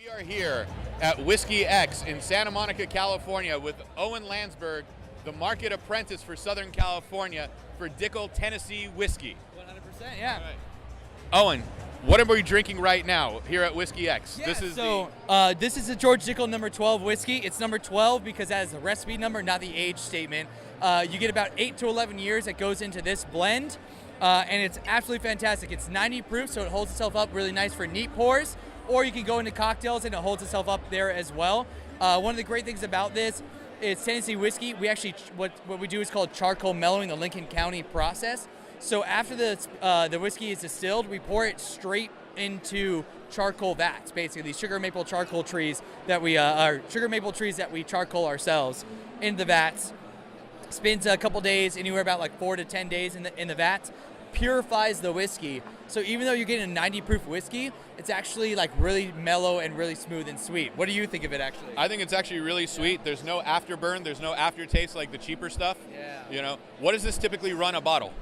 We are here at Whiskey X in Santa Monica, California with Owen Landsberg, the market apprentice for Southern California for Dickel Tennessee Whiskey. 100%, yeah. All right. Owen, what are we drinking right now here at Whiskey X? Yeah, This is this is the George Dickel number 12 whiskey. It's number 12 because that is the recipe number, not the age statement. You get about 8 to 11 years that goes into this blend, and it's absolutely fantastic. It's 90 proof, so it holds itself up really nice for neat pours, or you can go into cocktails and it holds itself up there as well. One of the great things about this is Tennessee whiskey. We actually, what we do is called charcoal mellowing, the Lincoln County process. So after the whiskey is distilled, we pour it straight into charcoal vats, basically these sugar maple charcoal trees that we charcoal ourselves in the vats. Spends a couple days, anywhere about like 4 to 10 days in the vats. Purifies the whiskey. So even though you're getting a 90 proof whiskey, it's actually like really mellow and really smooth and sweet. What do you think of it actually? I think it's actually really sweet. There's no afterburn. There's no aftertaste like the cheaper stuff. Yeah. You know, what does this typically run a bottle?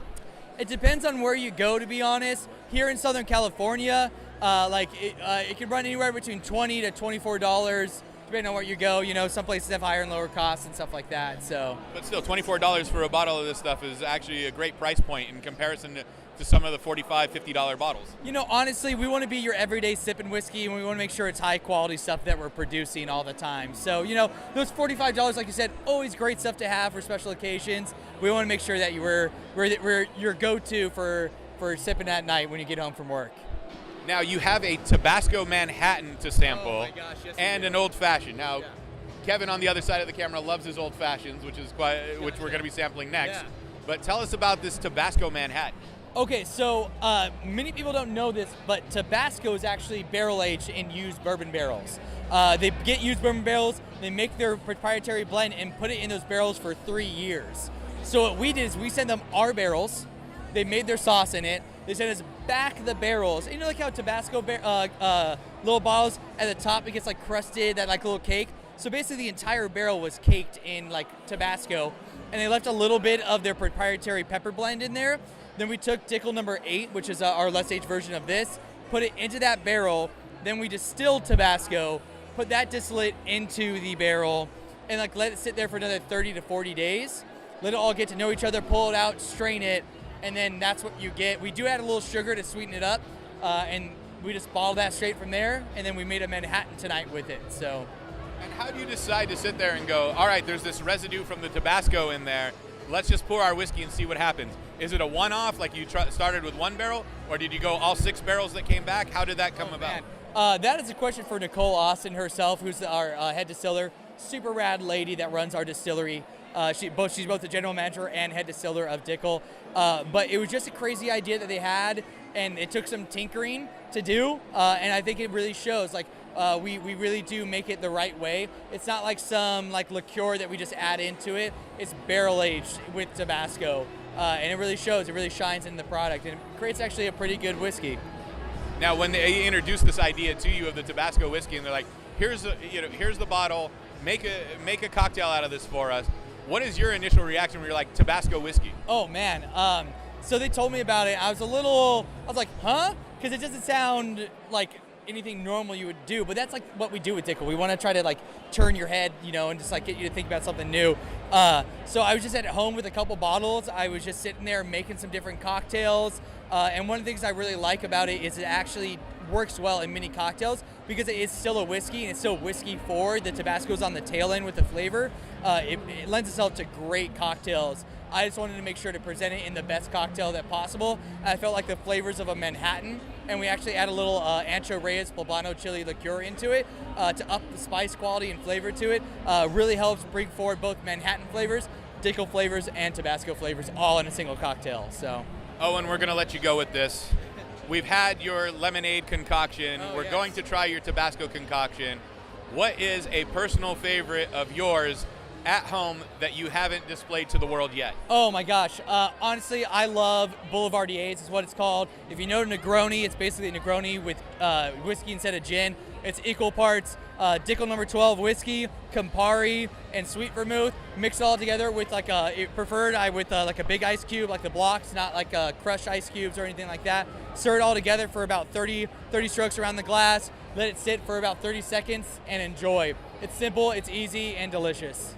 It depends on where you go, to be honest. Here in Southern California, it can run anywhere between $20 to $24, depending on where you go. You know, some places have higher and lower costs and stuff like that. So, but still, $24 for a bottle of this stuff is actually a great price point in comparison to some of the $45, $50 bottles. You know, honestly, we want to be your everyday sipping whiskey, and we want to make sure it's high quality stuff that we're producing all the time. So, you know, those $45, like you said, always great stuff to have for special occasions. We want to make sure that we're your go-to for sipping at night when you get home from work. Now, you have a Tabasco Manhattan to sample, oh my gosh, yes, and an Old Fashioned. Now, yeah. Kevin on the other side of the camera loves his Old Fashions, which we're going to be sampling next. Yeah. But tell us about this Tabasco Manhattan. Okay, so many people don't know this, but Tabasco is actually barrel aged in used bourbon barrels. They get used bourbon barrels, they make their proprietary blend and put it in those barrels for 3 years. So what we did is we sent them our barrels, they made their sauce in it, they sent us back the barrels. And you know like how Tabasco little bottles at the top, it gets like crusted, that like little cake? So basically the entire barrel was caked in like Tabasco, and they left a little bit of their proprietary pepper blend in there. Then we took Dickel number 8, which is our less aged version of this, put it into that barrel. Then we distilled Tabasco, put that distillate into the barrel, and like let it sit there for another 30 to 40 days. Let it all get to know each other, pull it out, strain it, and then that's what you get. We do add a little sugar to sweeten it up, and we just bottled that straight from there, and then we made a Manhattan tonight with it. So. And how do you decide to sit there and go, all right, there's this residue from the Tabasco in there, let's just pour our whiskey and see what happens? Is it a one-off, like you started with one barrel, or did you go all 6 barrels that came back? How did that come about? That is a question for Nicole Austin herself, who's our head distiller. Super rad lady that runs our distillery. She's both the general manager and head distiller of Dickel. But it was just a crazy idea that they had, and it took some tinkering to do, and I think it really shows. Like, we really do make it the right way. It's not like some like liqueur that we just add into it. It's barrel aged with Tabasco, and it really shows. It really shines in the product, and it creates actually a pretty good whiskey. Now, when they introduced this idea to you of the Tabasco whiskey, and they're like, here's the bottle, make a cocktail out of this for us. What is your initial reaction when you're like, Tabasco whiskey? Oh man, so they told me about it. I was like, huh? Because it doesn't sound like anything normal you would do, but that's like what we do with Dickel. We want to try to like turn your head, you know, and just like get you to think about something new. So I was just at home with a couple bottles. I was just sitting there making some different cocktails, and one of the things I really like about it is it actually works well in mini cocktails because it is still a whiskey, and it's still whiskey forward. The Tabasco's on the tail end with the flavor. It lends itself to great cocktails. I just wanted to make sure to present it in the best cocktail that possible. I felt like the flavors of a Manhattan, and we actually add a little Ancho Reyes Poblano chili liqueur into it to up the spice quality and flavor to it. Really helps bring forward both Manhattan flavors, Dickel flavors, and Tabasco flavors all in a single cocktail. So, Owen, we're going to let you go with this. We've had your lemonade concoction. We're yes. going to try your Tabasco concoction. What is a personal favorite of yours at home that you haven't displayed to the world yet? Oh my gosh. Honestly, I love Boulevardiers is what it's called. If you know Negroni, it's basically a Negroni with whiskey instead of gin. It's equal parts Dickel number 12 whiskey, Campari, and sweet vermouth. Mix it all together with like like a big ice cube, like the blocks, not like crushed ice cubes or anything like that. Stir it all together for about 30 strokes around the glass. let it sit for about 30 seconds, and enjoy. It's simple, it's easy, and delicious.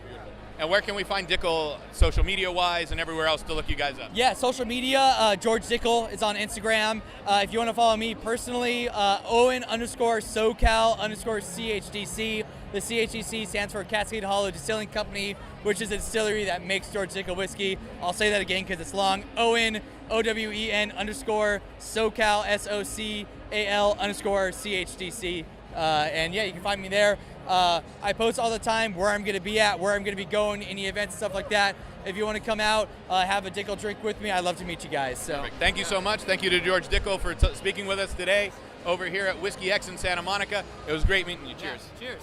And where can we find Dickel social media-wise and everywhere else to look you guys up? Yeah, social media, George Dickel is on Instagram. If you want to follow me personally, Owen_SoCal_CHDC. The CHDC stands for Cascade Hollow Distilling Company, which is a distillery that makes George Dickel whiskey. I'll say that again because it's long. Owen, OWEN_SoCal, SoCal_CHDC. And yeah, you can find me there. I post all the time where I'm going to be at, where I'm going to be going, any events, stuff like that. If you want to come out, have a Dickel drink with me, I'd love to meet you guys. So. Perfect. Thank you so much. Thank you to George Dickel for speaking with us today over here at Whiskey X in Santa Monica. It was great meeting you. Cheers. Yeah, cheers.